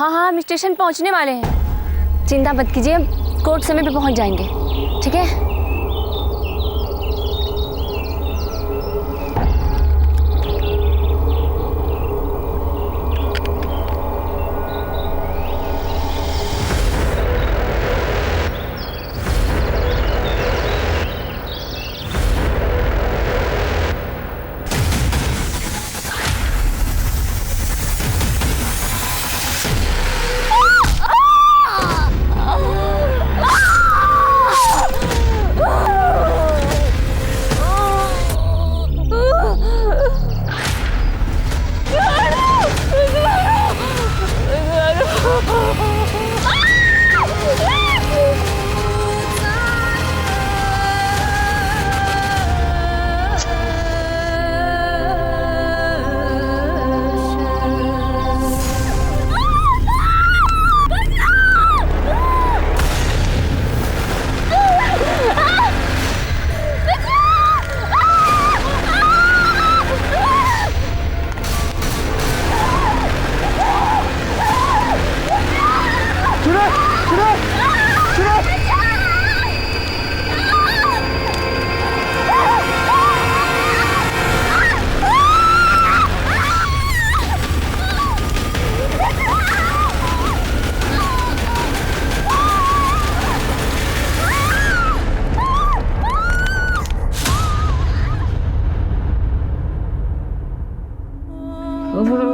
हाँ हाँ, हम स्टेशन पहुंचने वाले हैं। चिंता मत कीजिए, हम कोर्ट समय पे पहुंच जाएंगे। ठीक है?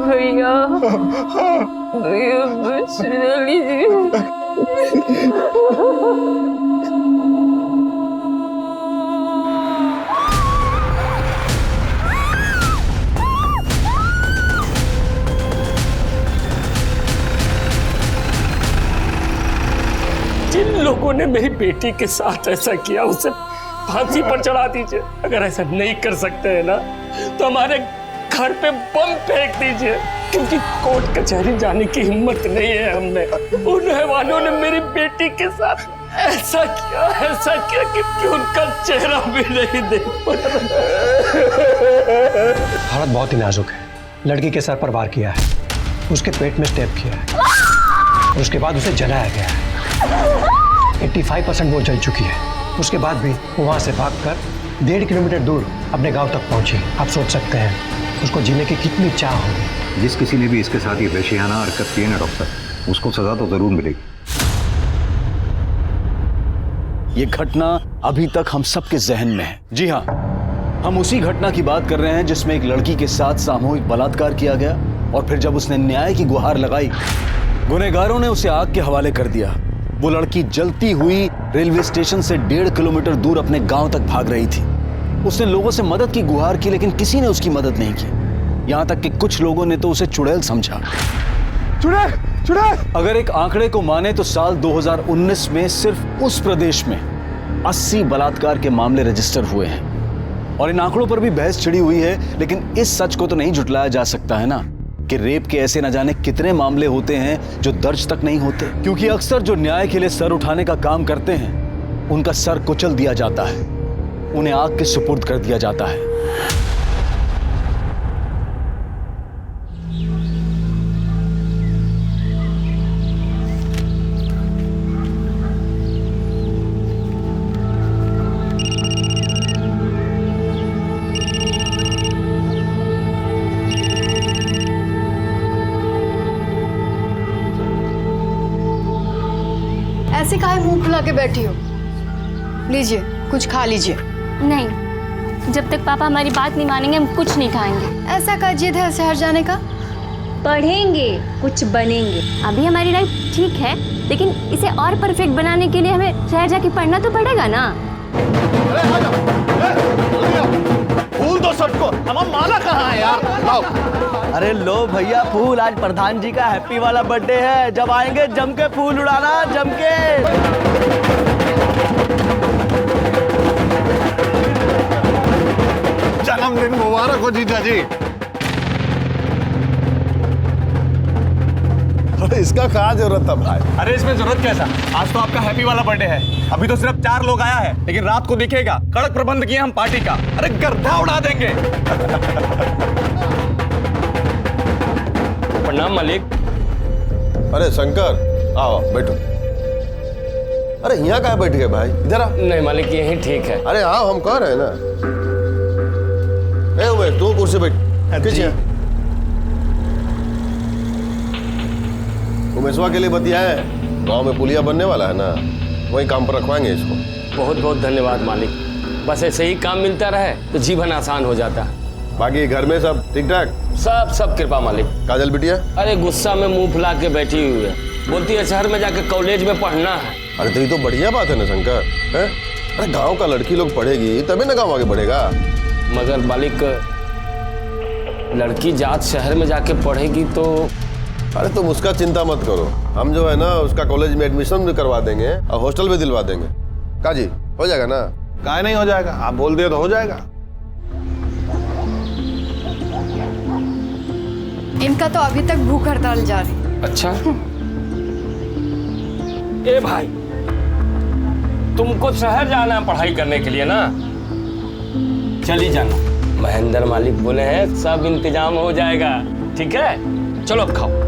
भैया भैया बचा लीजिए। जिन लोगों ने मेरी बेटी के साथ ऐसा किया उसे फांसी पर चढ़ा दीजिए। अगर ऐसा नहीं कर सकते हैं ना तो हमारे घर पे बम फेंक दीजिए, क्योंकि कोर्ट कचहरी जाने की हिम्मत नहीं है हमें। उन हैवानों ने मेरी बेटी के साथ ऐसा किया कि उनका चेहरा भी नहीं देख पा रहा। हालत बहुत ही नाजुक है। लड़की के सर पर वार किया है, उसके पेट में स्टेप किया है, उसके बाद उसे जलाया गया है। 85% वो जल चुकी है। उसके बाद भी वो वहां से भागकर 1.5 किलोमीटर दूर अपने गांव तक पहुंची। आप सोच सकते हैं उसको जीने की कितनी चाह होगी। जिस किसी ने भी इसके साथ ये वैश्याना हरकत की है ना डॉक्टर, उसको सजा तो जरूर मिलेगी। ये घटना अभी तक हम सबके जहन में है। जी हाँ, हम उसी घटना की बात कर रहे हैं जिसमें एक लड़की के साथ सामूहिक बलात्कार किया गया और फिर जब उसने न्याय की गुहार लगाई, गुनहगारों ने उसे आग के हवाले कर दिया। वो लड़की जलती हुई रेलवे स्टेशन से 1.5 किलोमीटर दूर अपने गांव तक भाग रही थी। उसने लोगों से मदद की गुहार की, लेकिन किसी ने उसकी मदद नहीं की। यहां तक कि कुछ लोगों ने तो उसे चुड़ैल समझा। चुड़ैल! अगर एक आंकड़े को माने तो साल 2019 में सिर्फ उस प्रदेश में 80 बलात्कार के मामले रजिस्टर हुए हैं। और इन आंकड़ों पर भी बहस छिड़ी हुई है, लेकिन इस सच को तो नहीं झुटलाया जा सकता है ना कि रेप के ऐसे न जाने कितने मामले होते हैं जो दर्ज तक नहीं होते, क्योंकि अक्सर जो न्याय के लिए सर उठाने का काम करते हैं उनका सर कुचल दिया जाता है, उन्हें आग के सुपुर्द कर दिया जाता है। ऐसे काहे मुंह फुला के बैठी हो? लीजिए, कुछ खा लीजिए। नहीं, जब तक पापा हमारी बात नहीं मानेंगे हम कुछ नहीं खाएंगे। ऐसा का जिद है शहर जाने का? पढ़ेंगे, कुछ बनेंगे। अभी हमारी लाइफ ठीक है, लेकिन इसे और परफेक्ट बनाने के लिए हमें शहर जाके पढ़ना तो पड़ेगा ना। फूल दो सबको, हमारा माला कहाँ है यार? लाओ। अरे लो भैया फूल, आज प्रधान जी का हैप्पी वाला बर्थडे है। जब आएंगे जम के फूल उड़ाना, जम के। जन्मदिन मुबारक हो जीजा जी। अरे इसका क्या जरूरत था भाई? अरे इसमें जरूरत कैसा? आज तो आपका हैप्पी वाला बर्थडे है। अभी तो सिर्फ 4 लोग आया है, लेकिन रात को दिखेगा। कड़क प्रबंध किया हम पार्टी का। अरे गर्दा उड़ा देंगे। प्रणाम मालिक। अरे शंकर, आओ बैठो। अरे यहाँ कहाँ बैठ गए भाई, इधर आ। नहीं मालिक, यही ठीक है। अरे आओ, हम कह रहे हैं ना। ए उमेश, तू कुर्सी बैठ। पीछे उमेशवा के लिए बतियाए, गांव में पुलिया बनने वाला है ना, वही काम पर रखवाएंगे इसको। बहुत बहुत धन्यवाद मालिक, बस ऐसे ही काम मिलता रहे तो जीवन आसान हो जाता। बाकी घर में सब ठीक ठाक? सब कृपा मालिक। काजल बिटिया? अरे गुस्सा में मुंह फुला के बैठी हुई है, बोलती है शहर में जाके कॉलेज में पढ़ना है। अरे तो ये तो बढ़िया बात है ना शंकर, है? अरे गांव का लड़की लोग पढ़ेगी तभी ना गांव आगे बढ़ेगा। मगर मालिक, लड़की जात शहर में जाके पढ़ेगी तो। अरे तुम उसका चिंता मत करो, हम जो है ना उसका कॉलेज में एडमिशन भी करवा देंगे और हॉस्टल भी दिलवा देंगे। काजी हो जाएगा ना? काहे नहीं हो जाएगा, आप बोल दिए तो हो जाएगा। इनका तो अभी तक भूख हड़ताल जारी। अच्छा ए भाई, तुमको शहर जाना है पढ़ाई करने के लिए ना, चली जाना। महेंद्र मालिक बोले हैं सब इंतजाम हो जाएगा, ठीक है? चलो अब खाओ।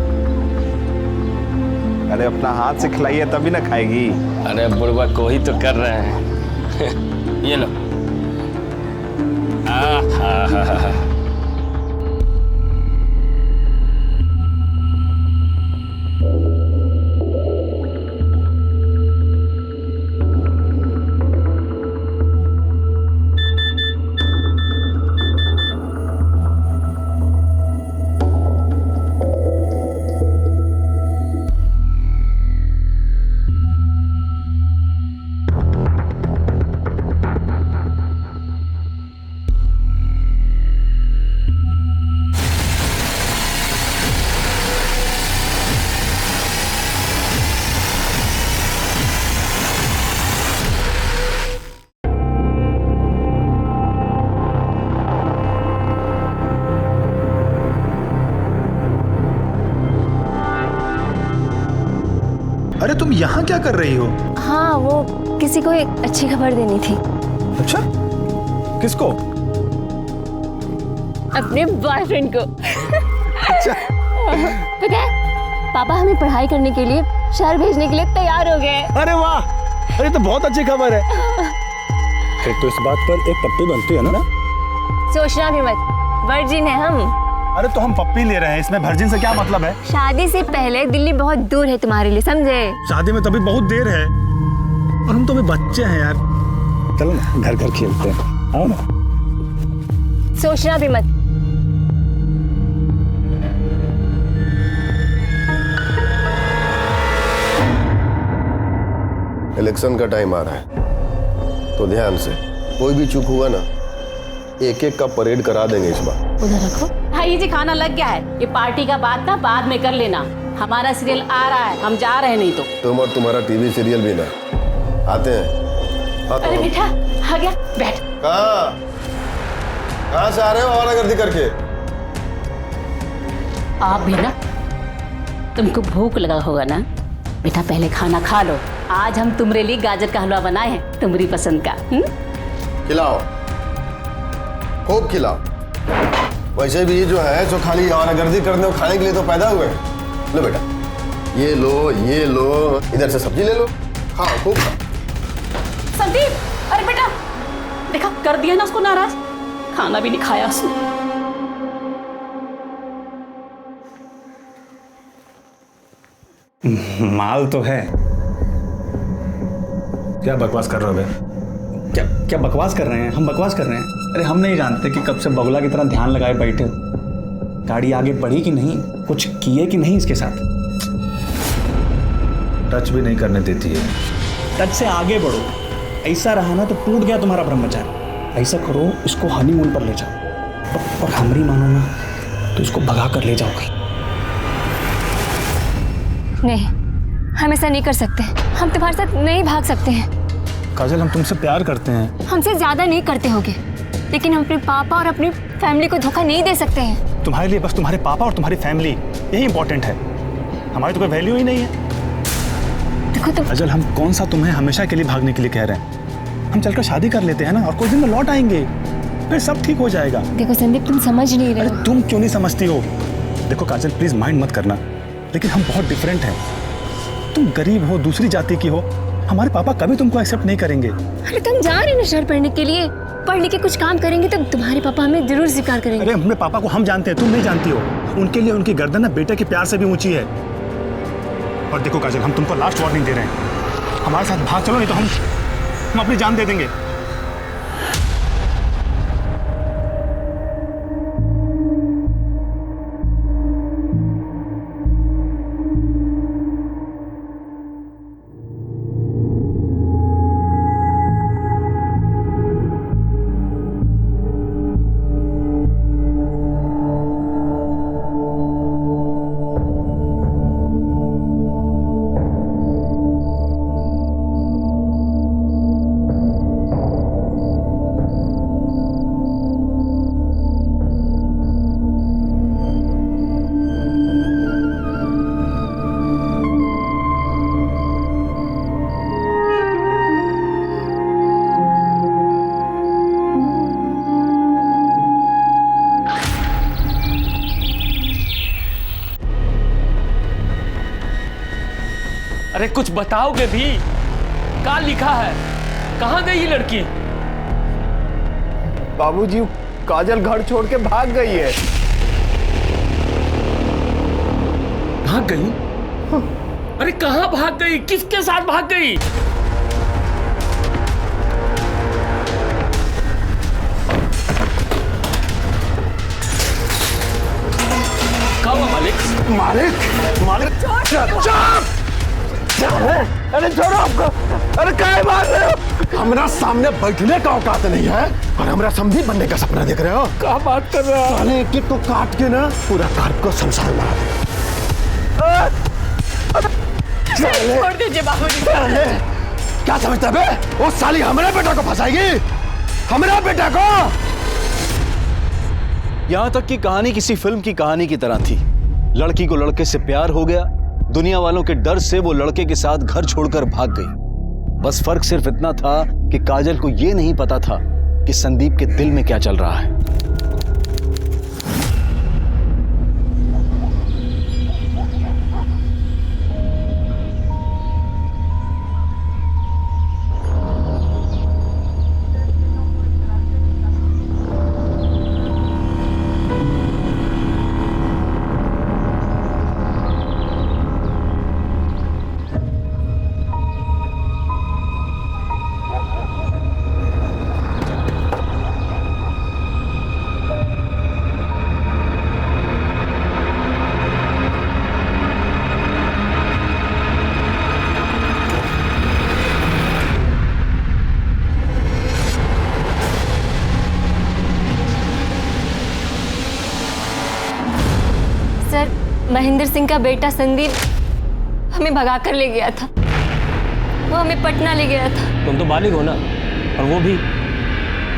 अरे अपना हाथ से खिलाइए तभी ना खाएगी। अरे बुढ़वा को ही तो कर रहे हैं। ये लो। अरे तुम यहाँ क्या कर रही हो? हाँ, वो किसी को एक अच्छी खबर देनी थी। अच्छा, किसको? अपने बॉयफ्रेंड को। अच्छा। पता है, पापा हमें पढ़ाई करने के लिए शहर भेजने के लिए तैयार हो गए। अरे वाह, अरे तो बहुत अच्छी खबर है। फिर तो इस बात पर एक पप्पी बनती है ना? सोचना भी मत, वर्जिन है हम। अरे तो हम पप्पी ले रहे हैं, इसमें वर्जिन से क्या मतलब है? शादी से पहले दिल्ली बहुत दूर है तुम्हारे लिए, समझे? शादी में तभी बहुत देर है और हम तो अभी बच्चे हैं यार। चलो ना घर घर खेलते हैं, आओ ना। सोचना भी मत। इलेक्शन का टाइम आ रहा है तो ध्यान से, कोई भी चूक हुआ ना, एक एक का परेड करा देंगे इस बार। उधर रखो। भाई जी खाना लग गया है, ये पार्टी का बात था बाद में कर लेना, हमारा सीरियल आ रहा है, हम जा रहे हैं। नहीं तो तुम और तुम्हारा टीवी सीरियल भी ना आते हैं। अरे बेटा आ गया, बैठ। कहाँ से आ रहे हो आवारागर्दी करके? आप भी ना, तुमको भूख लगा होगा ना बेटा, पहले खाना खा लो। आज हम तुम्हारे लिए गाजर का हलवा बनाए हैं, तुम्हारी पसंद का। खिलाओ, खूब खिलाओ। वैसे भी जो है जो खाली आवारागर्दी करने और खाने के लिए तो पैदा हुए हैं। लो बेटा, ये लो, इधर से सब्जी ले लो, खाओ खूब खाओ। संदीप, अरे बेटा देखा, कर दिया ना उसको नाराज, खाना भी नहीं खाया उसने। माल तो है। क्या बकवास कर रहे हो बे? क्या बकवास कर रहे हैं? हम बकवास कर रहे हैं? अरे हम नहीं जानते कि कब से बगुला की तरह ध्यान लगाए बैठे। गाड़ी आगे बढ़ी कि नहीं, कुछ किए कि नहीं इसके साथ? टच भी नहीं करने देती है। टच से आगे बढ़ो। ऐसा रहा ना तो टूट गया तुम्हारा ब्रह्मचारी। ऐसा करो, इसको हनीमून पर ले जाओ और हमरी मानो ना तो इसको भगा कर ले जाओगे। नहीं, हम ऐसा नहीं कर सकते। हम तुम्हारे साथ नहीं भाग सकते हैं। काजल, हम तुमसे प्यार करते हैं। हमसे ज्यादा नहीं करते होगे, लेकिन हम अपने पापा और अपनी फैमिली को धोखा नहीं दे सकते हैं। तुम्हारे लिए बस तुम्हारे पापा और तुम्हारी फैमिली यही इंपॉर्टेंट है। हमारी तो कोई वैल्यू ही नहीं है। देखो तुम। काजल, हम कौन सा तुम्हें हमेशा के लिए भागने के लिए कह रहे हैं? हम चलकर शादी कर लेते हैं ना, और कुछ दिन में लौट आएंगे, फिर सब ठीक हो जाएगा। देखो संदीप, तुम समझ नहीं रहे हो। तुम क्यों नहीं समझती हो? देखो काजल, प्लीज माइंड मत करना। लेकिन हम बहुत डिफरेंट हैं। तुम गरीब हो, दूसरी जाति की हो, हमारे पापा कभी तुमको एक्सेप्ट नहीं करेंगे। अरे तुम जा रहे हैं ना शहर पढ़ने के लिए, पढ़ लिख के कुछ काम करेंगे तो तुम्हारे पापा हमें जरूर स्वीकार करेंगे। अरे अपने पापा को हम जानते हैं, तुम नहीं जानती हो। उनके लिए उनकी गर्दन ना बेटे के प्यार से भी ऊंची है। और देखो काजल, हम तुमको लास्ट वार्निंग दे रहे हैं, हमारे साथ भाग चलो, नहीं तो हम अपनी जान दे देंगे। अरे कुछ बताओगे भी? क्या लिखा है? कहाँ गई ये लड़की? बाबूजी, काजल घर छोड़ के भाग गई है। भाग गई? अरे कहाँ भाग गई? किसके साथ भाग गई? कहाँ हुआ मालिक? मालिक अरे छोड़ो आपको। अरे काय मार रहे हो? हमारा सामने बैठने का औकात नहीं है और हमारा समधी बनने का सपना देख रहे हो। क्या बात कर रहे हो? साले एक को काट के ना पूरा घर को संसार मार दे। छोड़ दीजिए बाबूजी। क्या समझता है बे? वो साली हमारे बेटा को फंसाएगी, हमारा बेटा को। यहां तक कि कहानी किसी फिल्म की कहानी की तरह थी। लड़की को लड़के से प्यार हो गया, दुनिया वालों के डर से वो लड़के के साथ घर छोड़कर भाग गई। बस फर्क सिर्फ इतना था कि काजल को यह नहीं पता था कि संदीप के दिल में क्या चल रहा है। महेंद्र सिंह का बेटा संदीप हमें भगा कर ले गया था। वो हमें पटना ले गया था। तुम तो बालिग हो ना, और वो भी,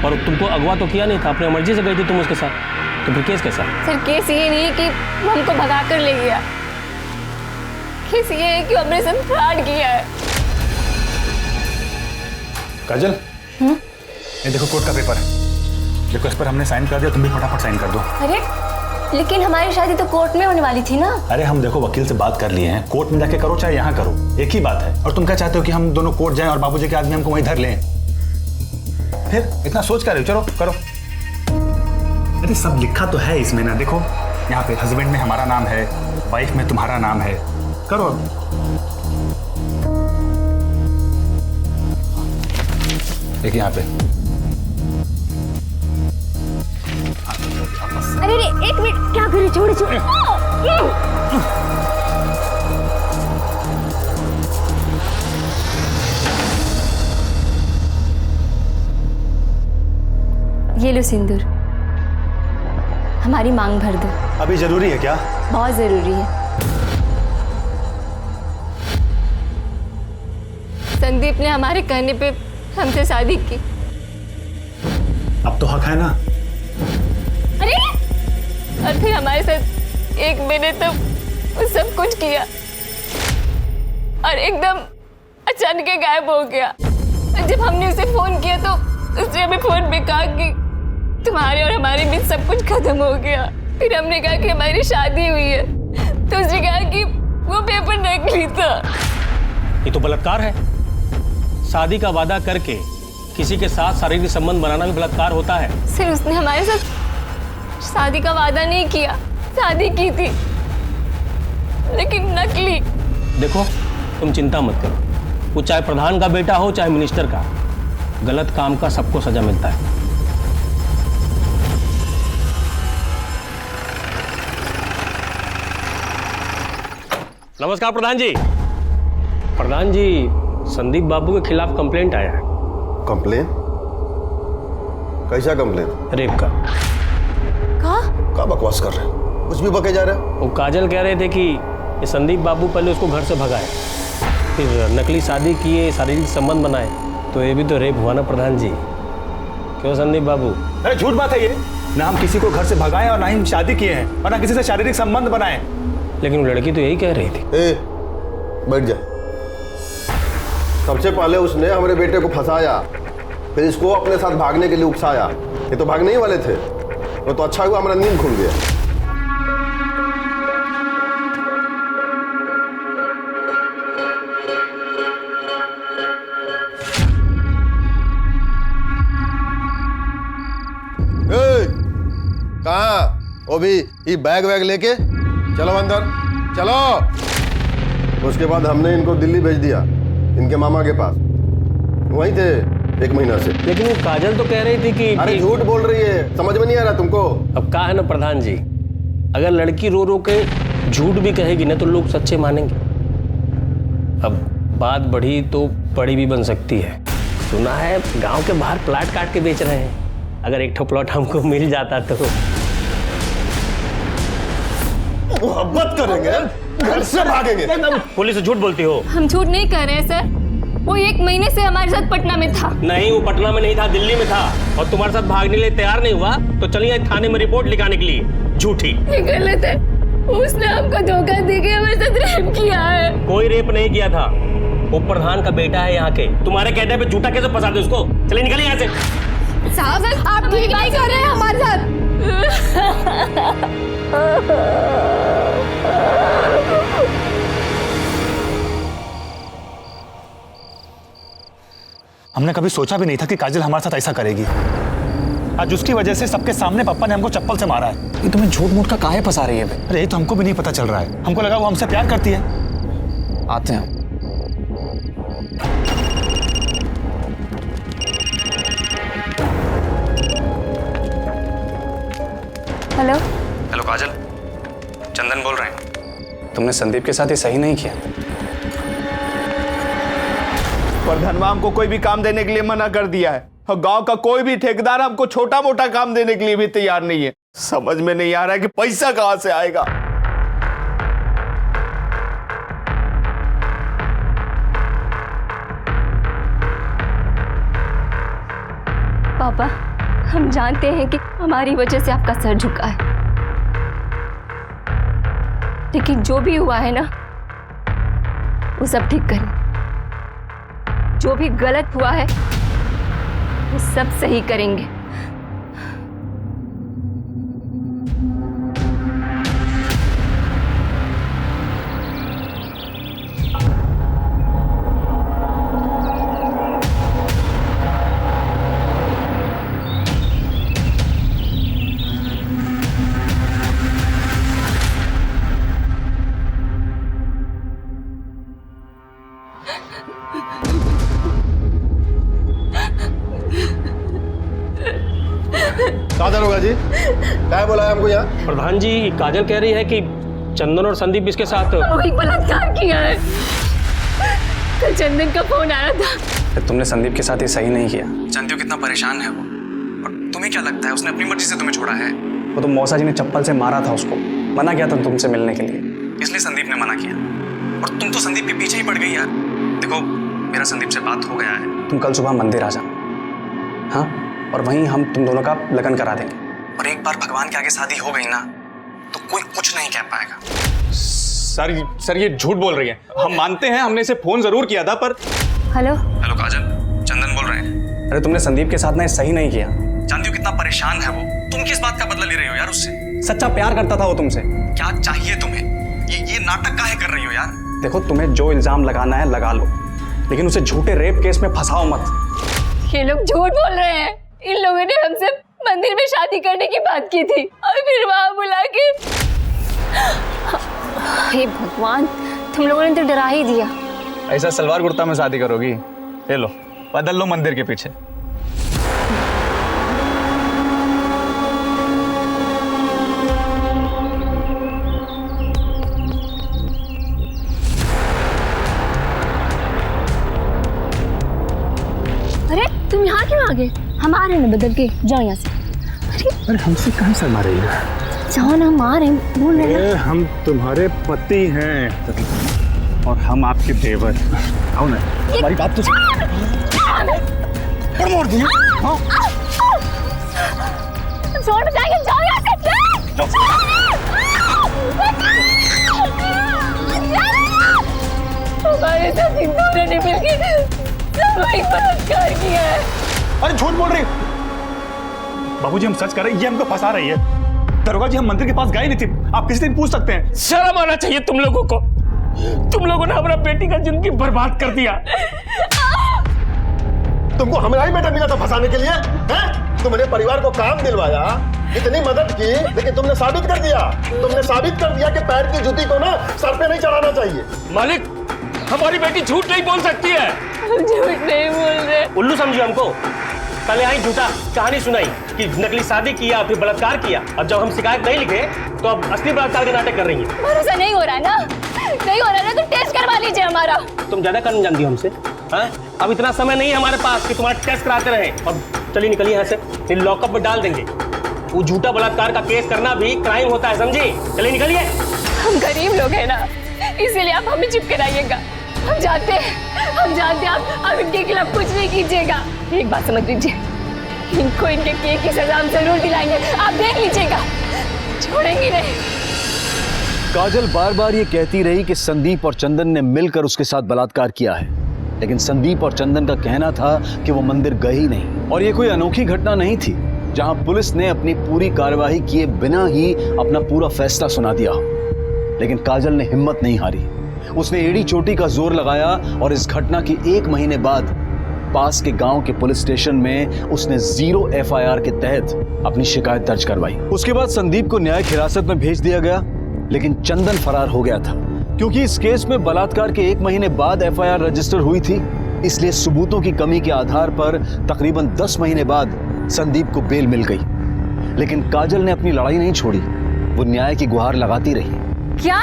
और तुमको अगवा तो किया नहीं था, अपनी मर्जी से गई थी तुम उसके साथ, तो फिर केस कैसा? सर केस ये नहीं है कि वो हमको भगा कर ले गया, केस ये है कि हमने सब फ्रॉड किया है। काजल, ये देखो कोर्ट का पेपर है, देखो इस पर हमने साइन कर दिया, तुम भी फटाफट साइन कर दो। अरे लेकिन हमारी शादी तो कोर्ट में होने वाली थी ना। अरे हम देखो वकील से बात कर लिए हैं, कोर्ट में जाके करो चाहे यहाँ करो, एक ही बात है। और तुम क्या चाहते हो कि हम दोनों कोर्ट जाएं और बाबूजी के आदमी हमको वहीं धर लें? फिर इतना सोच कर रहे हो, चलो करो। अरे सब लिखा तो है इसमें ना, देखो यहाँ पे हस्बैंड में हमारा नाम है, वाइफ में तुम्हारा नाम है, करो। एक यहाँ पे। अरे एक मिनट, क्या करे, छोड़ छोड़। ये लो सिंदूर, हमारी मांग भर दो। अभी जरूरी है क्या? बहुत जरूरी है। संदीप ने हमारे कहने पे हमसे शादी की। अब तो हक है ना? अरे और फिर हमारे साथ एक महीने तक वो सब कुछ किया और एकदम अचानक गायब हो गया। जब हमने उसे फोन किया तो उसने हमें फोन पे कहा कि तुम्हारे और हमारे बीच सब कुछ खत्म हो गया। फिर हमने कहा कि हमारी शादी हुई है, तो उसने कहा कि वो पेपर नकली था। ये तो बलात्कार है। शादी का वादा करके किसी के साथ शारीरिक संबंध बनाना भी बलात्कार होता है। सर उसने हमारे साथ शादी का वादा नहीं किया, शादी की थी लेकिन नकली। देखो तुम चिंता मत करो, वो चाहे प्रधान का बेटा हो चाहे मिनिस्टर का, गलत काम का सबको सजा मिलता है। नमस्कार प्रधान जी। प्रधान जी, संदीप बाबू के खिलाफ कंप्लेंट आया है। कंप्लेन? कैसा कंप्लेन? रेप का। क्या बकवास कर रहे हैं? कुछ भी बके जा रहे हैं। वो काजल कह रहे थे कि ये संदीप बाबू पहले उसको घर से भगाए, फिर नकली शादी किए, शारीरिक संबंध बनाए, तो ये भी तो रेप हुआ ना प्रधान जी। क्यों संदीप बाबू? अरे झूठ बात है ये। ना हम किसी को घर से भगाए और ना ही शादी किए हैं और ना किसी से शारीरिक संबंध बनाए। लेकिन लड़की तो यही कह रही थी। बैठ जा। सबसे पहले उसने हमारे बेटे को फंसाया, फिर इसको अपने साथ भागने के लिए उकसाया। ये तो भागने ही वाले थे। वो तो अच्छा हुआ हमारा नींद खुल गया। कहाँ? वो भी ये बैग वैग लेके चलो अंदर, चलो। उसके बाद हमने इनको दिल्ली भेज दिया, इनके मामा के पास। वहीं थे 1 महीना से। लेकिन वो काजल तो कह रही थी कि अरे झूठ बोल रही है, समझ में नहीं आ रहा तुमको? अब कहा है ना प्रधान जी, अगर लड़की रो रो के झूठ भी कहेगी ना तो लोग सच्चे मानेंगे। अब बात बढ़ी तो बड़ी भी बन सकती है। सुना है गांव के बाहर प्लाट काट के बेच रहे हैं। अगर एक ठो प्लॉट हमको मिल जाता तो मोहब्बत करेंगे, घर से भागेंगे। पुलिस झूठ बोलती हो? हम झूठ नहीं कर रहे हैं सर। वो 1 महीने से हमारे साथ पटना में था। नहीं, वो पटना में नहीं था, दिल्ली में था और तुम्हारे साथ भागने के लिए तैयार नहीं हुआ तो चलिए थाने में रिपोर्ट लिखाने के लिए। झूठी। ये गलत है। उसने हमको धोखा देके हमारे साथ रेप किया है। कोई रेप नहीं किया था। वो प्रधान का बेटा है यहाँ के। तुम्हारे कहने पे झूठा कैसे फंसा दे उसको? चलिए निकलिए यहाँ से। साहब आप ठीक नहीं कर रहे हैं हमारे साथ। हमने कभी सोचा भी नहीं था कि काजल हमारे साथ ऐसा करेगी। आज उसकी वजह से सबके सामने पापा ने हमको चप्पल से मारा है। ये तुम्हें झूठ मूठ का काहे फंसा रही है बे? अरे ये तो हमको भी नहीं पता चल रहा है। हमको लगा वो हमसे प्यार करती है। आते हैं। हेलो हेलो काजल, चंदन बोल रहे हैं। तुमने संदीप के साथ ये सही नहीं किया। प्रधानवा हमको कोई भी काम देने के लिए मना कर दिया है और गांव का कोई भी ठेकेदार हमको छोटा मोटा काम देने के लिए भी तैयार नहीं है। समझ में नहीं आ रहा है कि पैसा कहां से आएगा। पापा, हम जानते हैं कि हमारी वजह से आपका सर झुका है, लेकिन जो भी हुआ है ना वो सब ठीक करें। जो भी गलत हुआ है वो सब सही करेंगे। दारोगा जी, क्या बोला है हमको यहाँ? प्रधान जी, काजल कह रही है कि चंदन और संदीप इसके साथ वही बलात्कार किया है। कल चंदन का फोन आया था। तुमने संदीप के साथ ये सही नहीं किया। जानती हो कितना परेशान है वो, और तुम्हें क्या लगता है उसने अपनी मर्जी से तुम्हें छोड़ा है? वो तो मौसा जी ने चप्पल से मारा था उसको, मना किया था तुमसे मिलने के लिए, इसलिए संदीप ने मना किया। और तुम तो संदीप के पीछे ही पड़ गई यार। देखो मेरा संदीप से बात हो गया है, तुम कल सुबह मंदिर आ जाना, हाँ? और वहीं हम तुम दोनों का लगन करा देंगे। और एक बार भगवान के आगे शादी हो गई ना तो कोई कुछ नहीं कह पाएगा। सर ये झूठ बोल रही है। हम मानते हैं, हमने इसे फोन जरूर किया था पर। हेलो हेलो काजल, चंदन बोल रहे हैं। अरे तुमने संदीप के साथ ना सही नहीं किया। जानती हो कितना परेशान है वो। तुम किस बात का बदला ले रही हो यार उससे? सच्चा प्यार करता था वो तुमसे। क्या चाहिए तुम्हें? ये नाटक काहे कर रही हो यार? देखो, तुम्हें जो इल्जाम लगाना है लगा लो, लेकिन उसे झूठे रेप केस में फंसाओ मत। ये लोग झूठ बोल रहे हैं। इन लोगों ने हमसे मंदिर में शादी करने की बात की थी और फिर वहां बुला के। हे भगवान, तुम लोगों ने तो डरा ही दिया। ऐसा सलवार कुर्ता में शादी करोगी? ले लो, बदल लो मंदिर के पीछे। अरे तुम यहाँ क्यों आ गए? हम आ रहे हैं ना बदल के, जाओ यहाँ से। अरे हमसे कहाँ शर्मा रही है? जाओ ना, हम आ रहे हैं, बोल रहे हैं। हम तुम्हारे पति हैं और हम आपके देवर। आओ ना, हमारी बात तो मोड़ दिए। छोड़ जाएंगे, जाओ यहाँ से। हमारे साथ इन दोनों ने मिलकर सामूहिक बलात्कार किया है। अरे झूठ बोल रही। बाबूजी, हम सच कर रहे हैं, ये हमको फंसा रही है। दरोगा जी, हम मंदिर के पास गए नहीं थे, आप किसी दिन पूछ सकते हैं। शर्म आना चाहिए तुम लोगों को। तुम लोगों ने हमारा बेटी का जिंदगी बर्बाद कर दिया। तुमको हमारा ही बेटा मिला था फंसाने के लिए, हैं? तुमने परिवार को काम दिलवाया, इतनी मदद की, लेकिन तुमने साबित कर दिया कि पैर की जूती को ना सर पे नहीं चढ़ाना चाहिए। मालिक, हमारी बेटी झूठ नहीं बोल सकती है। झूठ नहीं बोल रहे। उल्लू समझिए हमको। कल यहाँ झूठा कहानी सुनाई कि नकली शादी किया, फिर बलात्कार किया। अब जब हम शिकायत नहीं लिखे तो अब असली बलात्कार के नाटक कर रही है। भरोसा नहीं हो रहा है ना? नहीं हो रहा है ना, तो टेस्ट करवा लीजिए हमारा। तुम ज्यादा करने जानती हो हमसे, हाँ? अब इतना समय नहीं है हमारे पास कि तुम्हारा टेस्ट कराते रहे। अब चलिए निकलिए यहाँ से, फिर लॉकअप में डाल देंगे। वो झूठा बलात्कार का केस करना भी क्राइम होता है, समझी? चलिए निकलिए। हम गरीब लोग हैं ना, इसीलिए आप हमें चुप कराइएगा। हम जानते हैं आप इनके खिलाफ कुछ नहीं कीजिएगा। एक बात समझ लीजिए, इनको इनके किए की सजा हम जरूर दिलाएंगे, आप देख लीजिएगा, छोड़ेंगे नहीं। काजल बार बार ये कहती रही कि संदीप और चंदन ने मिलकर उसके साथ बलात्कार किया है, लेकिन संदीप और चंदन का कहना था कि वो मंदिर गए ही नहीं। और ये कोई अनोखी घटना नहीं थी जहां पुलिस ने अपनी पूरी कार्यवाही किए बिना ही अपना पूरा फैसला सुना दिया। लेकिन काजल ने हिम्मत नहीं हारी। उसने एड़ी चोटी का जोर लगाया और इस घटना के 1 महीने बाद पास के गांव के पुलिस स्टेशन में उसने 0 FIR के तहत अपनी शिकायत दर्ज करवाई। उसके बाद संदीप को न्यायिक हिरासत में भेज दिया गया, लेकिन चंदन फरार हो गया था। क्योंकि इस केस में बलात्कार के 1 महीने बाद FIR रजिस्टर हुई थी, इसलिए सबूतों की कमी के आधार पर तकरीबन 10 महीने बाद संदीप को बेल मिल गई। लेकिन काजल ने अपनी लड़ाई नहीं छोड़ी, वो न्याय की गुहार लगाती रही। क्या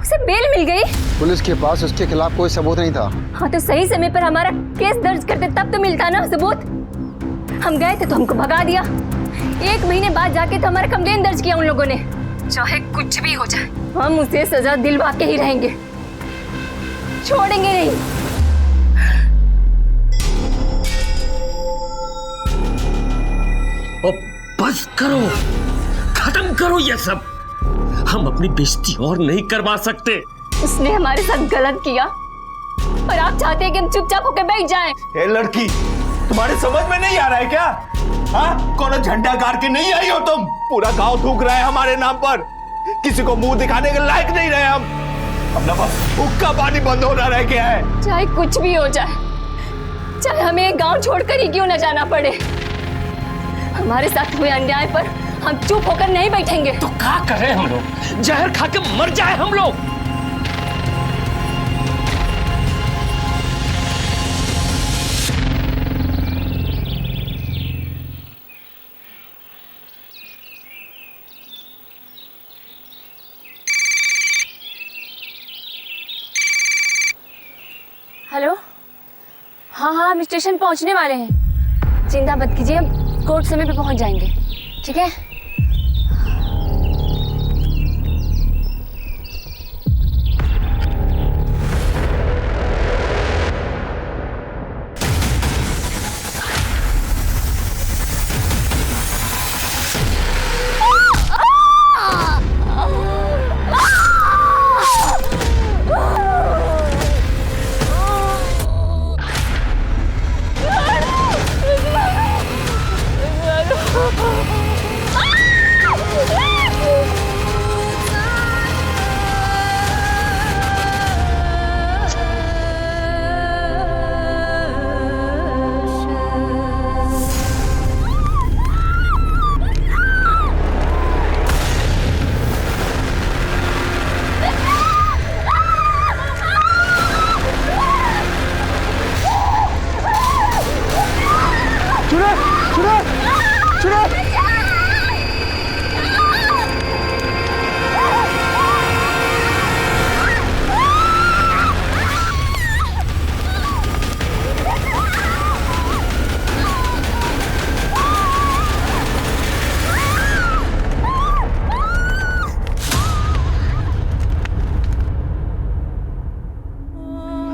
उसे बेल मिल गई? पुलिस के पास उसके खिलाफ कोई सबूत नहीं था। हाँ, तो सही समय पर हमारा केस दर्ज करते तब तो मिलता ना सबूत। हम गए थे तो हमको भगा दिया। 1 महीने बाद जाके तो हमारा कंप्लेन दर्ज किया उन लोगों ने। चाहे कुछ भी हो जाए, हम उसे सजा दिलवा के ही रहेंगे, छोड़ेंगे नहीं। बस करो, खत्म करो ये सब। हम अपनी बेइज्जती और नहीं करवा सकते। उसने हमारे साथ गलत किया और आप चाहते हैं कि हम चुपचाप होकर बैठ जाएं। ए लड़की, तुम्हारे समझ में नहीं आ रहा है क्या? हाँ, कौन झंडा गाड़ के नहीं आई हो तुम? पूरा गांव थूक रहा है हमारे नाम पर, किसी को मुंह दिखाने के लायक नहीं रहे हम। अपना बस हुक्का पानी बंद हो रहा है क्या है? चाहे कुछ भी हो जाए, चाहे हमें एक गांव छोड़कर ही क्यों न जाना पड़े, हमारे साथ हुए अन्याय पर हम चुप होकर नहीं बैठेंगे। तो क्या करें हम लोग? जहर खा के मर जाए हम लोग? हेलो, हाँ हम स्टेशन पहुंचने वाले हैं। चिंता मत कीजिए, हम कोर्ट समय पे पहुंच जाएंगे, ठीक है?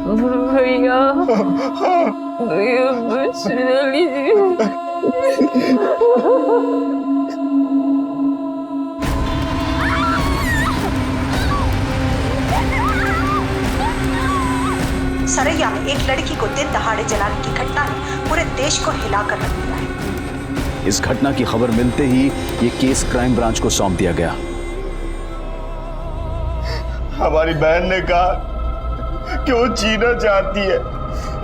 भैया भैया बचा लीजिए। सरैया में एक लड़की को दिन दहाड़े जलाने की घटना ने पूरे देश को हिलाकर रख दिया है। इस घटना की खबर मिलते ही ये केस क्राइम ब्रांच को सौंप दिया गया। हमारी बहन ने कहा कि वो जीना चाहती है।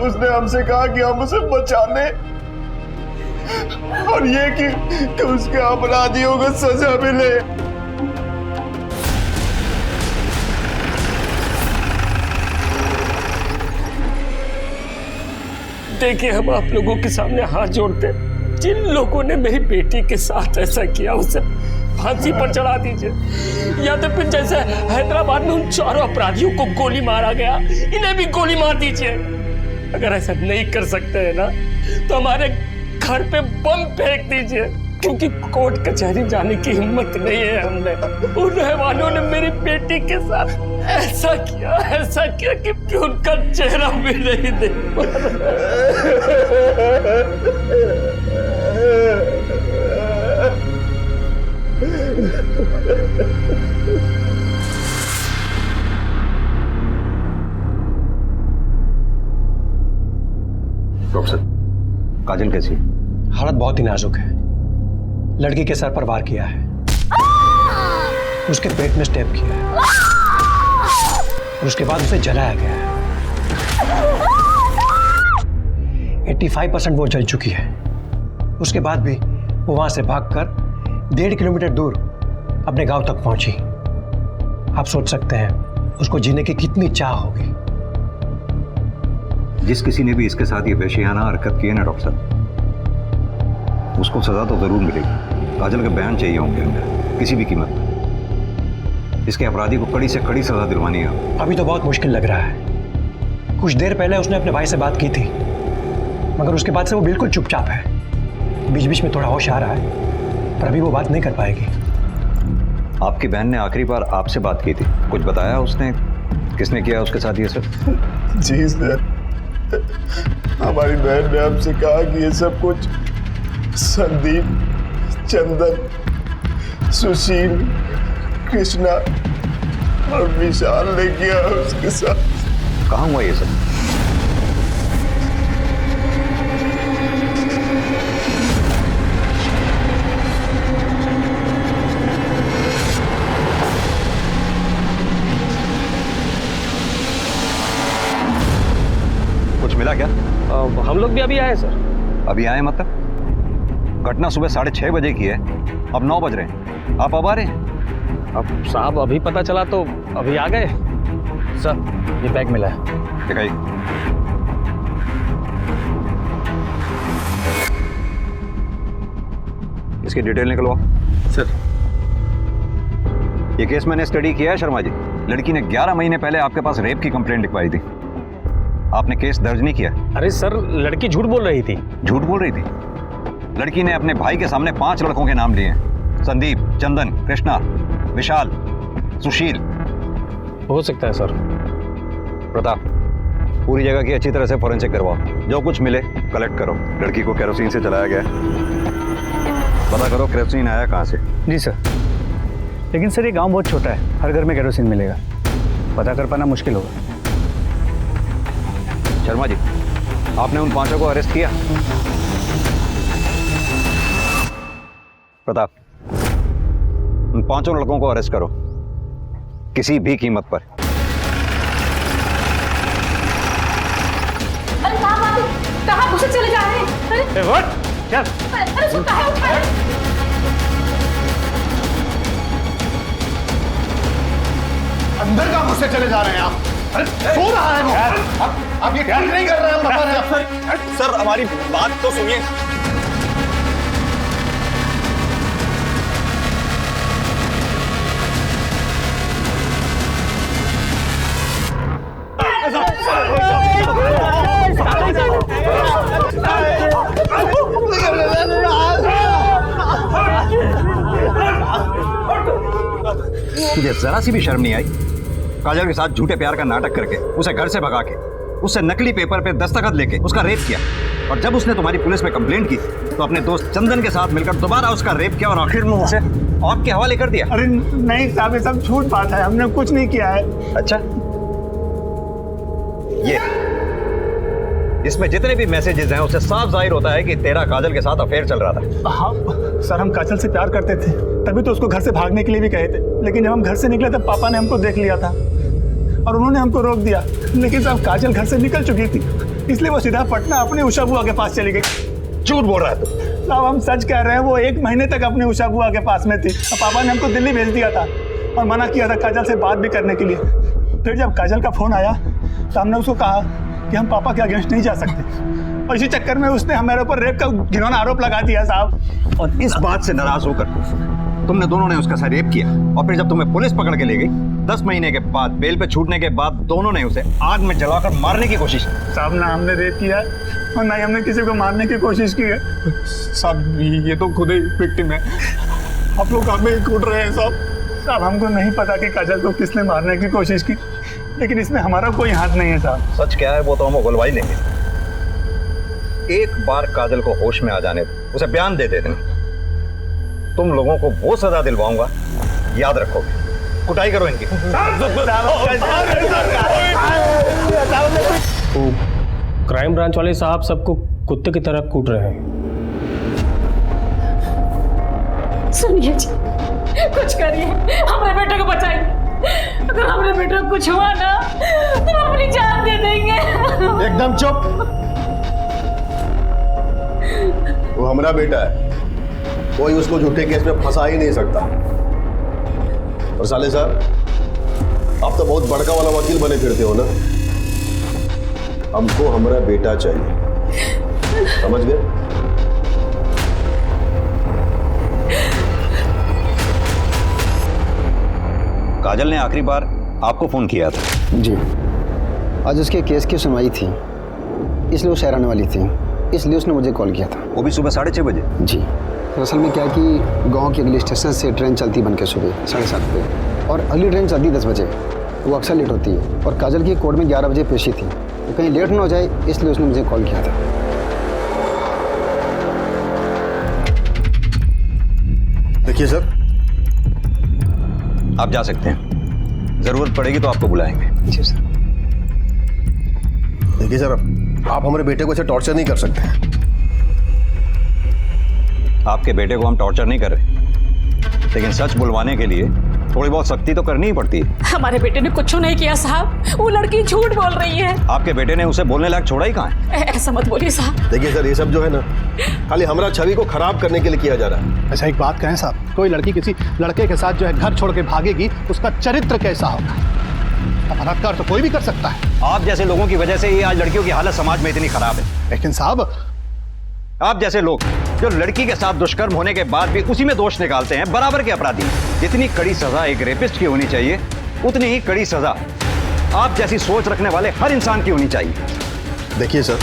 उसने हमसे कहा कि हम उसे बचा लें और ये कि उसके अपराधियों को सजा मिले। देखिए, हम आप लोगों के सामने हाथ जोड़ते, जिन लोगों ने मेरी बेटी के साथ ऐसा किया उसे फांसी पर चढ़ा दीजिए, या तो फिर जैसे हैदराबाद में उन चारों अपराधियों को गोली मारा गया, इन्हें भी गोली मार दीजिए। अगर ऐसा नहीं कर सकते हैं ना, तो हमारे घर पे बम फेंक दीजिए, क्योंकि कोर्ट कचहरी जाने की हिम्मत नहीं है हमने। उन रहवानों ने मेरी बेटी के साथ ऐसा किया कि उनका चेहरा भी नहीं देख पा डॉक्टर साहब, काजल कैसी? हालत बहुत ही नाजुक है। लड़की के सर पर वार किया है, उसके पेट में स्टेप किया है और उसके बाद उसे जलाया गया है। 85% वो जल चुकी है। उसके बाद भी वो वहां से भागकर 1.5 किलोमीटर दूर अपने गांव तक पहुंची। आप सोच सकते हैं उसको जीने की कितनी चाह होगी। जिस किसी ने भी इसके साथ ये वहशियाना हरकत की है ना डॉक्टर साहब, उसको सजा तो जरूर मिलेगी। काजल के बयान चाहिए होंगे हमें किसी भी कीमत पर। इसके अपराधी को कड़ी से कड़ी सजा दिलवानी है। अभी तो बहुत मुश्किल लग रहा है। कुछ देर पहले उसने अपने भाई से बात की थी, मगर उसके बाद से वो बिल्कुल चुपचाप है। बीच बीच में थोड़ा होश आ रहा है, पर अभी वो बात नहीं कर पाएगी। आपकी बहन ने आखिरी बार आपसे बात की थी, कुछ बताया उसने? किसने किया उसके साथ ये सब? जी सर, हमारी बहन ने हमसे कहा कि ये सब कुछ संदीप, चंदन, सुशील, कृष्णा और विशाल ने किया उसके साथ। कहाँ हुआ ये सब? कुछ मिला क्या? हम लोग भी अभी आए सर। अभी आए मतलब? घटना सुबह 6:30 बजे की है, अब 9 बज रहे हैं। आप अब आ रहे हैं? अब साहब अभी पता चला तो अभी आ गए। सर, ये बैग मिला है। दिखाइए। इसकी डिटेल निकलवाओ। सर, ये केस मैंने स्टडी किया है शर्मा जी। लड़की ने 11 महीने पहले आपके पास रेप की कंप्लेंट लिखवाई थी। आपने केस दर्ज नहीं किया? अरे सर, लड़की झूठ बोल रही थी। झूठ बोल रही थी? लड़की ने अपने भाई के सामने 5 लड़कों के नाम लिए हैं। संदीप, चंदन, कृष्णा, विशाल, सुशील। हो सकता है सर। प्रताप, पूरी जगह की अच्छी तरह से फॉरेंसिक करवाओ। जो कुछ मिले कलेक्ट करो। लड़की को केरोसिन से जलाया गया, पता करो केरोसिन आया कहाँ से। जी सर, लेकिन सर ये गांव बहुत छोटा है, हर घर में केरोसिन मिलेगा, पता कर पाना मुश्किल होगा। शर्मा जी, आपने उन 5 को अरेस्ट किया? प्रताप, उन 5 लड़कों को अरेस्ट करो, किसी भी कीमत पर। अरे कहाँ घुसे चले जा रहे हैं? अरे चल। अरे उसको कहाँ उठाए? अंदर कहाँ घुसे चले जा रहे हैं आप? सो रहा है वो। आप ये ठीक नहीं कर रहे हैं, हम बता रहे हैं आपसे। सर हमारी बात तो सुनिए। तुझे जरा सी भी शर्म नहीं आई? काजल के साथ झूठे प्यार का नाटक करके उसे घर से भगा के उससे नकली पेपर पे दस्तखत लेके उसका रेप किया, और जब उसने तुम्हारी पुलिस में कंप्लेंट की तो अपने दोस्त चंदन के साथ मिलकर दोबारा उसका रेप किया और आखिर में उसे आपके हवाले कर दिया। अरे नहीं साहब, ये सब झूठ बात है, हमने कुछ नहीं किया है। अच्छा, ये इसमें जितने भी मैसेजेस हैं उससे साफ जाहिर होता है कि तेरा काजल के साथ अफेयर चल रहा था। हाँ सर, हम काजल से प्यार करते थे, तभी तो उसको घर से भागने के लिए भी कहे थे, लेकिन जब हम घर से निकले तब पापा ने हमको देख लिया था और उन्होंने हमको रोक दिया। लेकिन साहब काजल घर से निकल चुकी थी, इसलिए वो सीधा पटना अपनी उषा बुआ के पास चली गई। झूठ बोल रहा है तू। साहब हम सच कह रहे हैं, वो 1 महीने तक अपनी उषा बुआ के पास में थी और पापा ने हमको दिल्ली भेज दिया था और मना किया था काजल से बात भी करने के लिए। फिर जब काजल का फोन आया तो हमने उसको कहा कि हम पापा के अगेंस्ट नहीं जा सकते, और इसी चक्कर में उसने हमारे ऊपर रेप का घिनौना आरोप लगा दिया साहब। और इस बात से नाराज होकर तुमने दोनों ने उसका साथ रेप किया, और फिर जब तुम्हें पुलिस पकड़ के ले गई 10 महीने के बाद बेल पे छूटने के बाद दोनों ने उसे आग में जलाकर मारने की कोशिश की। साहब ना हमने रेप किया और ना ही हमने किसी को मारने की कोशिश की है। साहब ये तो खुद ही विक्टिम है, आप लोग हमें ही कूट रहे हैं साहब। साहब हमको नहीं पता कि काजल को किसने मारने की कोशिश की, लेकिन इसमें हमारा कोई हाथ नहीं है साहब। सच क्या है वो तो हम उगलवा ही लेंगे। एक बार काजल को होश में आ जाने दो, उसे बयान दे देना, तुम लोगों को वो सजा दिलवाऊंगा, याद रखोगे। कुटाई करो इनकी। क्राइम ब्रांच वाले साहब सबको कुत्ते की तरह कूट रहे हैं। सुनिए जी, कुछ करिए, हमारे बेटे को बचाइए। अगर हमारे बेटे को कुछ हुआ ना तो हम अपनी जान दे देंगे। एकदम चुप। वो हमारा बेटा है, कोई उसको झूठे केस में फंसा ही नहीं सकता। और साले साहब, आप तो बहुत बड़का वाला वकील बने फिरते हो ना। हमको हमारा बेटा चाहिए, समझ गए? काजल ने आखिरी बार आपको फोन किया था? जी, आज उसके केस की सुनवाई थी, इसलिए वो शहर आने वाली थी, इसलिए उसने मुझे कॉल किया था। वो भी सुबह 6:30 बजे? जी, दरअसल में क्या कि गांव के अगले स्टेशन से ट्रेन चलती बन के सुबह 7:30 बजे, और अगली ट्रेन चलती 10 बजे। वो अक्सर लेट होती है, और काजल की कोर्ट में 11 बजे पेशी थी, तो कहीं लेट ना हो जाए इसलिए उसने मुझे कॉल किया था। देखिए सर, आप जा सकते हैं, जरूरत पड़ेगी तो आपको बुलाएंगे। जी सर। देखिए सर, आप हमारे बेटे को ऐसे टॉर्चर नहीं कर सकते। आपके बेटे को हम टॉर्चर नहीं कर रहे, लेकिन सच बुलवाने के लिए थोड़ी बहुत सख्ती तो करनी ही पड़ती है। हमारे बेटे ने कुछ नहीं किया साहब, वो लड़की झूठ बोल रही है। आपके बेटे ने उसे बोलने लायक छोड़ा ही कहाँ है? ऐसा मत बोलिए साहब। देखिए सर, ये सब जो है ना, खाली हमारा छवि को खराब करने के लिए किया जा रहा है। अच्छा एक बात कहें साहब, कोई लड़की किसी लड़के के साथ जो है घर छोड़ के भागेगी, उसका चरित्र कैसा होगा? बलात्कार तो कोई भी कर सकता है। आप जैसे लोगों की वजह से ही आज लड़कियों की हालत समाज में इतनी खराब है। लेकिन साहब, आप जैसे लोग जो लड़की के साथ दुष्कर्म होने के बाद भी उसी में दोष निकालते हैं, बराबर के अपराधी। जितनी कड़ी सजा एक रेपिस्ट की होनी चाहिए, उतनी ही कड़ी सजा आप जैसी सोच रखने वाले हर इंसान की होनी चाहिए। देखिए सर,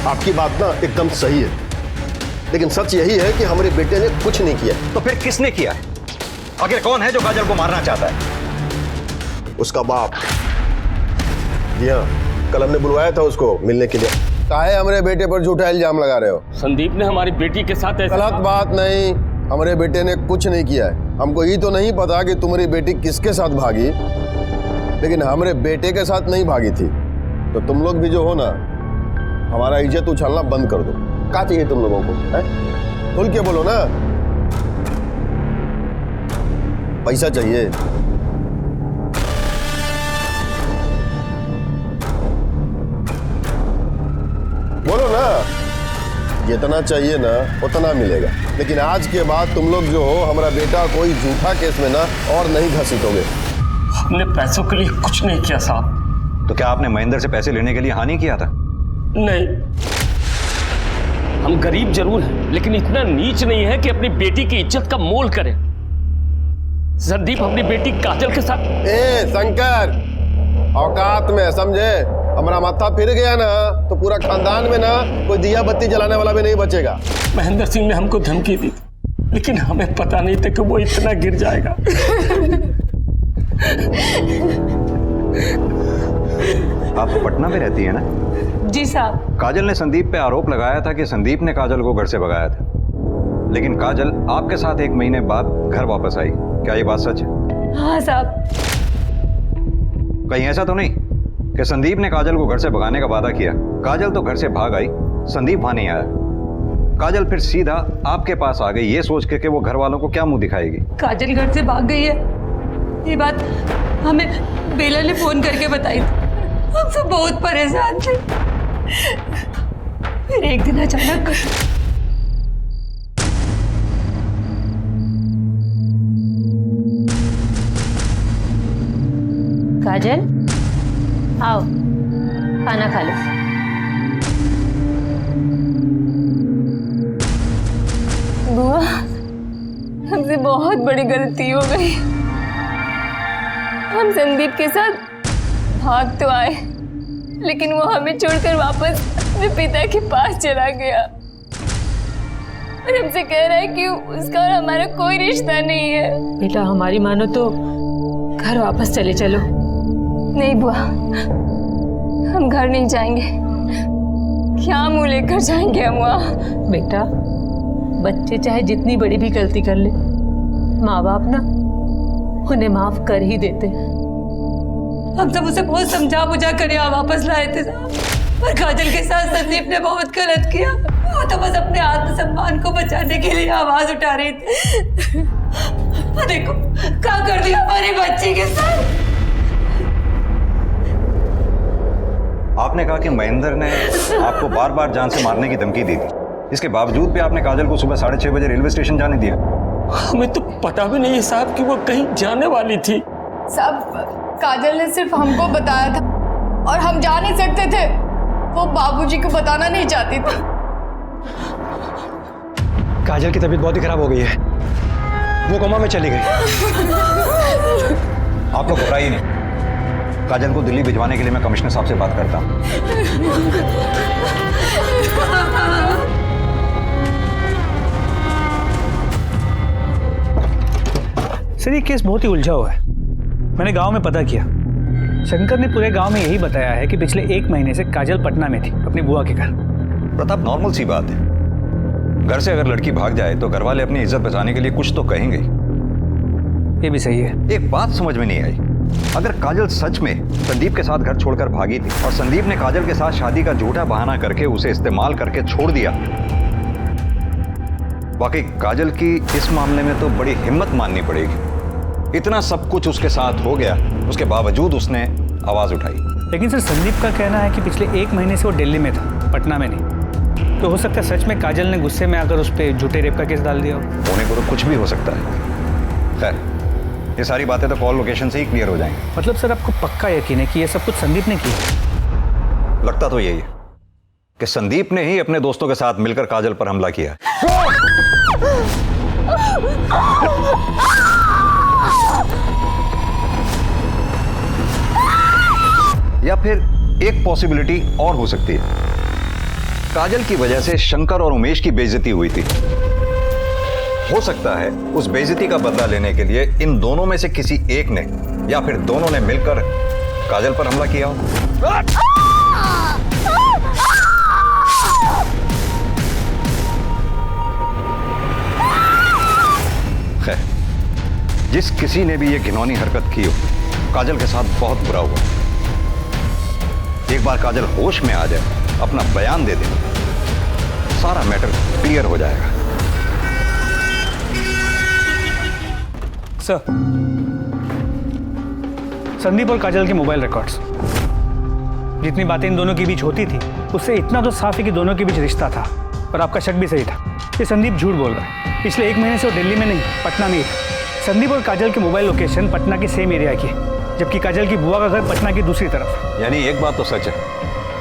आपकी बात ना एकदम सही है, लेकिन सच यही है कि हमारे बेटे ने कुछ नहीं किया। तो फिर किसने किया है? आखिर कौन है जो काजल को मारना चाहता है? उसका बाप। जी हाँ, कल हमने बुलवाया था उसको मिलने के लिए। काहे हमारे बेटे पर झूठा इल्जाम लगा रहे हो? संदीप ने हमारी बेटी के साथ ऐसा... गलत बात नहीं, हमारे बेटे ने कुछ नहीं किया है। हमको ये तो नहीं पता कि तुम्हारी बेटी किसके साथ भागी, लेकिन हमारे बेटे के साथ नहीं भागी थी। तो तुम लोग भी जो हो ना, हमारा इज्जत उछालना बंद कर दो। क्या चाहिए तुम लोगों को? खुल के बोलो ना। पैसा चाहिए? बोलो ना। जितना चाहिए ना उतना मिलेगा, लेकिन आज के बाद तुम लोग जो हो, हमारा बेटा कोई झूठा केस में ना और नहीं घसीटोगे। हमने पैसों के लिए कुछ नहीं किया साहब। तो क्या आपने महेंद्र से पैसे लेने के लिए हानि किया था? नहीं, हम गरीब जरूर हैं, लेकिन इतना नीच नहीं है कि अपनी बेटी की इज्जत का मोल करें। संदीप अपनी बेटी काजल के साथ... ए शंकर, औकात में समझे? हमारा माथा फिर गया ना तो पूरा खानदान में ना कोई दिया बत्ती जलाने वाला भी नहीं बचेगा। महेंद्र सिंह ने हमको धमकी दी, लेकिन हमें पता नहीं था कि वो इतना गिर जाएगा। आप पटना में रहती है ना? जी साहब। काजल ने संदीप पे आरोप लगाया था कि संदीप ने काजल को घर से भगाया था, लेकिन काजल आपके साथ 1 महीने बाद घर वापस आई। क्या ये बात सच है? हाँ साहब। कहीं ऐसा तो नहीं कि संदीप ने काजल को घर से भगाने का वादा किया, काजल तो घर से भाग आई, संदीप वहां नहीं आया, काजल फिर सीधा आपके पास आ गई ये सोच के वो घर वालों को क्या मुंह दिखाएगी? काजल घर से भाग गई है, ये बात हमें बेला ने फोन करके बताई थी। हम सब बहुत परेशान थे। फिर एक दिन अचानक काजल आओ खाना खा लो। बुआ, हमसे बहुत बड़ी गलती हो गई। हम संदीप के साथ भाग तो आए, लेकिन वो हमें छोड़कर वापस अपने पिता के पास चला गया और हमसे कह रहा है कि उसका और हमारा कोई रिश्ता नहीं है। बेटा हमारी मानो तो घर वापस चले चलो। नहीं बुआ, हम घर नहीं जाएंगे। क्या मुंह लेकर जाएंगे हम वहाँ? बेटा बच्चे चाहे जितनी बड़ी भी गलती कर ले, माँ बाप ना उन्हें माफ कर ही देते। हम सब उसे बहुत समझा बुझा कर यहाँ वापस लाए थे साहब, पर काजल के साथ संदीप ने बहुत गलत किया। वो तो बस अपने आत्मसम्मान को बचाने के लिए आवाज उठा रही थी। देखो क्या कर दिया हमारी बच्ची के साथ। आपने कहा कि महेंद्र ने आपको बार बार जान से मारने की धमकी दी थी, इसके बावजूद भी आपने काजल को सुबह 6:30 बजे रेलवे स्टेशन जाने दिया। हमें तो पता भी नहीं है साहब कि वो कहीं जाने वाली थी। साहब काजल ने सिर्फ हमको बताया था और हम जा नहीं सकते थे। वो बाबूजी को बताना नहीं चाहती थी। काजल की तबीयत बहुत ही खराब हो गई है, वो कोमा में चली गई। आप लोग घबराइए नहीं, काजल को दिल्ली भिजवाने के लिए मैं कमिश्नर साहब से बात करता हूँ। सर ये केस बहुत ही उलझा हुआ है। मैंने गांव में पता किया, शंकर ने पूरे गांव में यही बताया है कि पिछले 1 महीने से काजल पटना में थी अपनी बुआ के घर। प्रताप, नॉर्मल सी बात है, घर से अगर लड़की भाग जाए तो घर वाले अपनी इज्जत बचाने के लिए कुछ तो कहेंगे। ये भी सही है। एक बात समझ में नहीं आई, अगर काजल सच में संदीप के साथ घर छोड़कर भागी थी और संदीप ने काजल के साथ शादी का झूठा बहाना करके उसे इस्तेमाल करके छोड़ दिया, वाकई काजल की इस मामले में तो बड़ी हिम्मत माननी पड़ेगी। इतना सब कुछ उसके साथ हो गया, उसके बावजूद उसने आवाज उठाई। लेकिन सर संदीप का कहना है कि पिछले 1 महीने से वो दिल्ली में था, पटना में नहीं। तो हो सकता है सच में काजल ने गुस्से में आकर उस पर झूठे रेप का केस डाल दिया हो। होने को तो कुछ भी हो सकता है। खैर, ये सारी बातें तो कॉल लोकेशन से ही क्लियर हो जाएंगी। मतलब सर आपको पक्का यकीन है कि ये सब कुछ संदीप ने किया? लगता तो यही है कि संदीप ने ही अपने दोस्तों के साथ मिलकर काजल पर हमला किया। या फिर एक पॉसिबिलिटी और हो सकती है, काजल की वजह से शंकर और उमेश की बेइज्जती हुई थी। हो सकता है उस बेइज्जती का बदला लेने के लिए इन दोनों में से किसी एक ने या फिर दोनों ने मिलकर काजल पर हमला किया हो। खैर, जिस किसी ने भी ये घिनौनी हरकत की हो, काजल के साथ बहुत बुरा हुआ। एक बार काजल होश में आ जाए, अपना बयान दे दे, सारा मैटर क्लियर हो जाएगा। सर, संदीप और काजल के मोबाइल रिकॉर्ड्स, जितनी बातें इन दोनों के बीच होती थी उससे इतना तो साफ है कि दोनों के बीच रिश्ता था। और आपका शक भी सही था, ये संदीप झूठ बोल रहा है। पिछले 1 महीने से वो दिल्ली में नहीं, पटना में ही था। संदीप और काजल के मोबाइल लोकेशन पटना के सेम एरिया की है, जबकि काजल की बुआ का घर पटना की दूसरी तरफ। यानी एक बात तो सच है,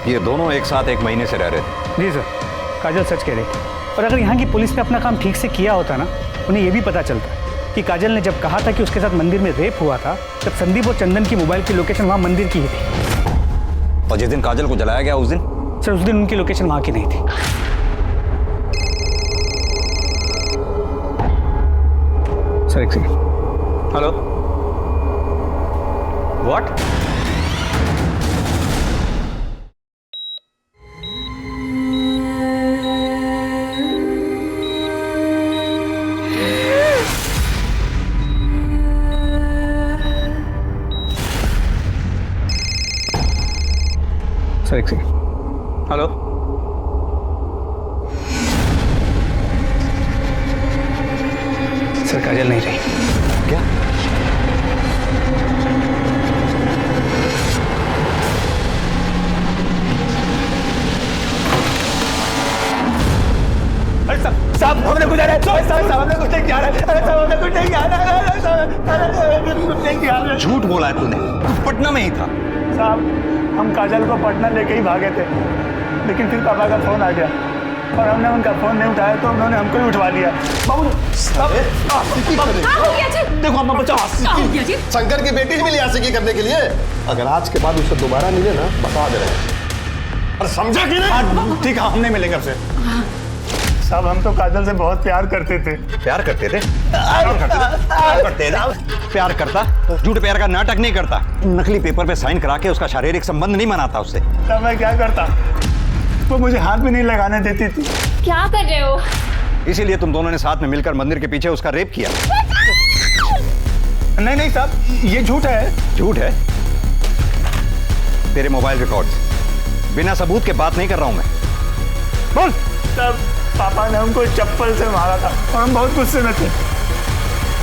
ये दोनों एक साथ 1 महीने से रह रहे थे। जी सर, काजल सच कह रही थी। और अगर यहाँ की पुलिस ने अपना काम ठीक से किया होता ना, उन्हें यह भी पता चलता कि काजल ने जब कहा था कि उसके साथ मंदिर में रेप हुआ था, तब संदीप और चंदन की मोबाइल की लोकेशन वहाँ मंदिर की ही थी। और जिस दिन काजल को जलाया गया उस दिन? सर उस दिन उनकी लोकेशन वहाँ की नहीं थी। सर एक सेकंड। Hello, what? सर एक सेकंड। हेलो सर, काजल नहीं रही। क्या? अरे साहब हमने कुछ साहब हमने कुछ नहीं किया साहब हमने कुछ नहीं किया। झूठ बोला है तूने, तू पटना में ही था। साहब हम काजल को पटना लेके ही भागे थे, लेकिन फिर पापा का फोन आ गया और हमने उनका फोन नहीं उठाया तो उन्होंने हमको ही उठवा लिया। बाबू देखो अम्मा बचाओ। शंकर की बेटी ही मिली आशिकी करने के लिए। अगर आज के बाद उसे दोबारा मिले ना, बता दे रहे हैं। और समझा कि नहीं? ठीक है, हम नहीं मिलेंगे आपसे। साहब हम तो काजल से बहुत प्यार करते थे। प्यार करते थे? प्यार करते थे? प्यार करता? झूठ प्यार का नाटक नहीं करता, नकली पेपर पे साइन करा के उसका शारीरिक संबंध नहीं मनाता उससे। तब मैं क्या करता, वो मुझे हाथ भी नहीं लगाने देती थी। क्या कर रहे हो? इसीलिए तुम दोनों ने साथ में मिलकर मंदिर के पीछे उसका रेप किया। नहीं नहीं साहब, ये झूठ है। झूठ है? तेरे मोबाइल रिकॉर्ड्स, बिना सबूत के बात नहीं कर रहा हूं मैं। बोल। तब पापा ने हमको चप्पल से मारा था और हम बहुत गुस्से में थे।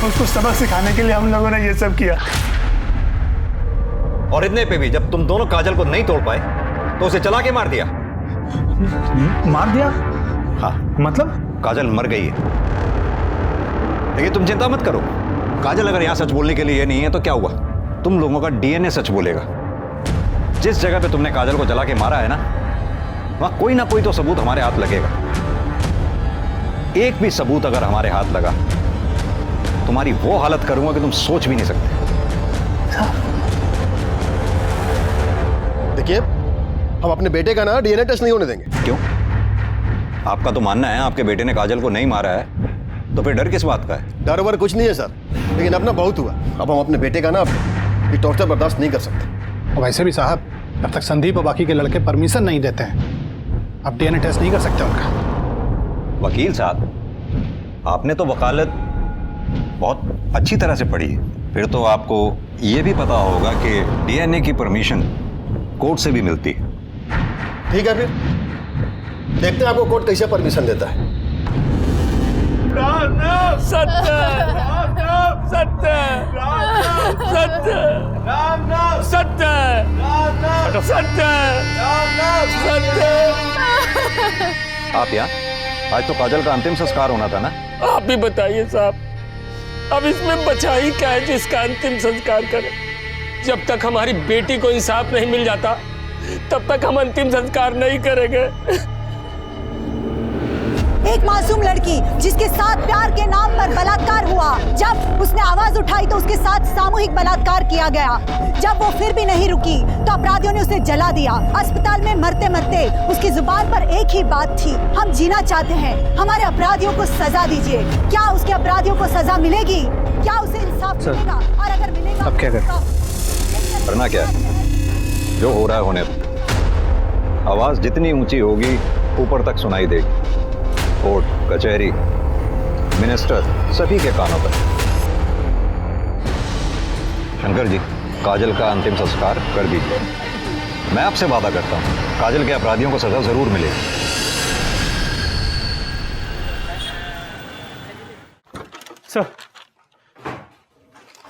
उसको सबक सिखाने के लिए हम लोगों ने ये सब किया। और इतने पे भी जब तुम दोनों काजल को नहीं तोड़ पाए तो उसे चला के मार दिया। मार दिया? हाँ। मतलब? काजल मर गई है। लेकिन तुम चिंता मत करो, काजल अगर यहां सच बोलने के लिए नहीं है तो क्या हुआ, तुम लोगों का डीएनए सच बोलेगा। जिस जगह पे तुमने काजल को जला के मारा है ना, वहां कोई ना कोई तो सबूत हमारे हाथ लगेगा। एक भी सबूत अगर हमारे हाथ लगा, तुम्हारी वो हालत करूंगा कि तुम सोच भी नहीं सकते। देखिए, हम अपने बेटे का ना डीएनए टेस्ट नहीं होने देंगे। क्यों? आपका तो मानना है आपके बेटे ने काजल को नहीं मारा है, तो फिर डर किस बात का है? डर वर कुछ नहीं है सर, लेकिन अब ना बहुत हुआ। अब हम अपने बेटे का ना ये टॉर्चर बर्दाश्त नहीं कर सकते। वैसे भी साहब, जब तक संदीप और बाकी के लड़के परमिशन नहीं देते हैं, अब डीएनए टेस्ट नहीं कर सकते उनका। वकील साहब, आपने तो वकालत बहुत अच्छी तरह से पढ़ी है, फिर तो आपको ये भी पता होगा कि डीएनए की परमिशन कोर्ट से भी मिलती है। ठीक है, फिर देखते हैं आपको कोर्ट कैसे परमिशन देता है। सत्य सत्य सत्य सत्य सत्य सत्य। आप यहाँ? आज तो काजल का अंतिम संस्कार होना था ना? आप भी बताइए साहब, अब इसमें बचा ही क्या है जिसका अंतिम संस्कार करें? जब तक हमारी बेटी को इंसाफ नहीं मिल जाता, तब तक हम अंतिम संस्कार नहीं करेंगे। एक मासूम लड़की जिसके साथ प्यार के नाम पर बलात्कार हुआ, जब उसने आवाज उठाई तो उसके साथ सामूहिक बलात्कार किया गया। जब वो फिर भी नहीं रुकी तो अपराधियों ने उसे जला दिया। अस्पताल में मरते मरते उसकी जुबान पर एक ही बात थी, हम जीना चाहते हैं, हमारे अपराधियों को सजा दीजिए। क्या उसके अपराधियों को सजा मिलेगी? क्या उसे इंसाफ मिलेगा? और अगर मिलेगा अब क्या करें? करना क्या है? जो हो रहा है होने दो। आवाज जितनी ऊंची होगी ऊपर तक सुनाई देगी। कोर्ट, कचहरी, मिनिस्टर, सभी के कानों पर। शंकर जी, काजल का अंतिम संस्कार कर दीजिए। मैं आपसे वादा करता हूं, काजल के अपराधियों को सजा जरूर मिलेगी।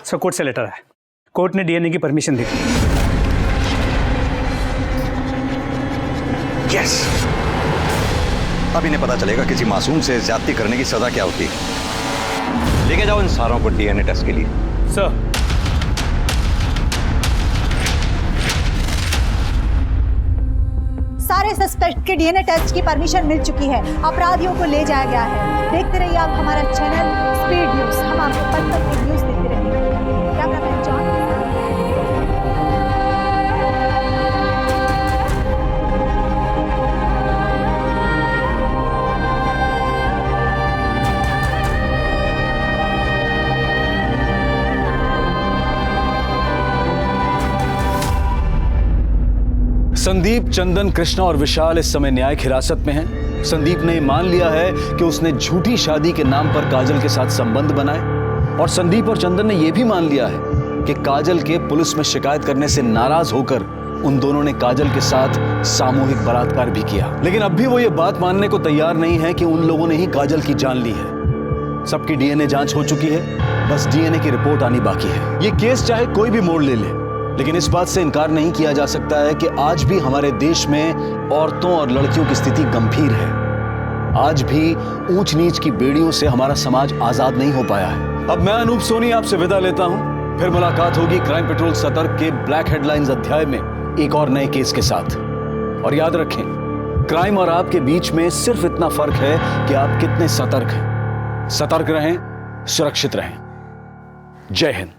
सर कोर्ट से लेटर है, कोर्ट ने डीएनए की परमिशन दी। यस, अब इन्हें पता चलेगा किसी मासूम से ज्यादती करने की सजा क्या होती है। लेके जाओ इन सारों को डीएनए टेस्ट के लिए। सर, सारे सस्पेक्ट के डीएनए टेस्ट की परमिशन मिल चुकी है, अपराधियों को ले जाया गया है। देखते रहिए आप हमारा चैनल स्पीड न्यूज, हम आपको पल पल की न्यूज देते रहेंगे। Cameraman John. संदीप, चंदन, कृष्णा और विशाल इस समय न्यायिक हिरासत में हैं। संदीप ने मान लिया है कि उसने झूठी शादी के नाम पर काजल के साथ संबंध बनाए, और संदीप और चंदन ने यह भी मान लिया है कि काजल के पुलिस में शिकायत करने से नाराज होकर उन दोनों ने काजल के साथ सामूहिक बलात्कार भी किया। लेकिन अब भी वो ये बात मानने को तैयार नहीं है कि उन लोगों ने ही काजल की जान ली है। सबकी डीएनए जांच हो चुकी है, बस डीएनए की रिपोर्ट आनी बाकी है। ये केस चाहे कोई भी मोड़ ले ले, लेकिन इस बात से इनकार नहीं किया जा सकता है कि आज भी हमारे देश में औरतों और लड़कियों की स्थिति गंभीर है। आज भी ऊंच नीच की बेड़ियों से हमारा समाज आजाद नहीं हो पाया है। अब मैं अनूप सोनी आपसे विदा लेता हूं, फिर मुलाकात होगी क्राइम पेट्रोल सतर्क के ब्लैक हेडलाइंस अध्याय में एक और नए केस के साथ। और याद रखें, क्राइम और आपके बीच में सिर्फ इतना फर्क है कि आप कितने सतर्क हैं। सतर्क रहें, सुरक्षित रहें। जय हिंद।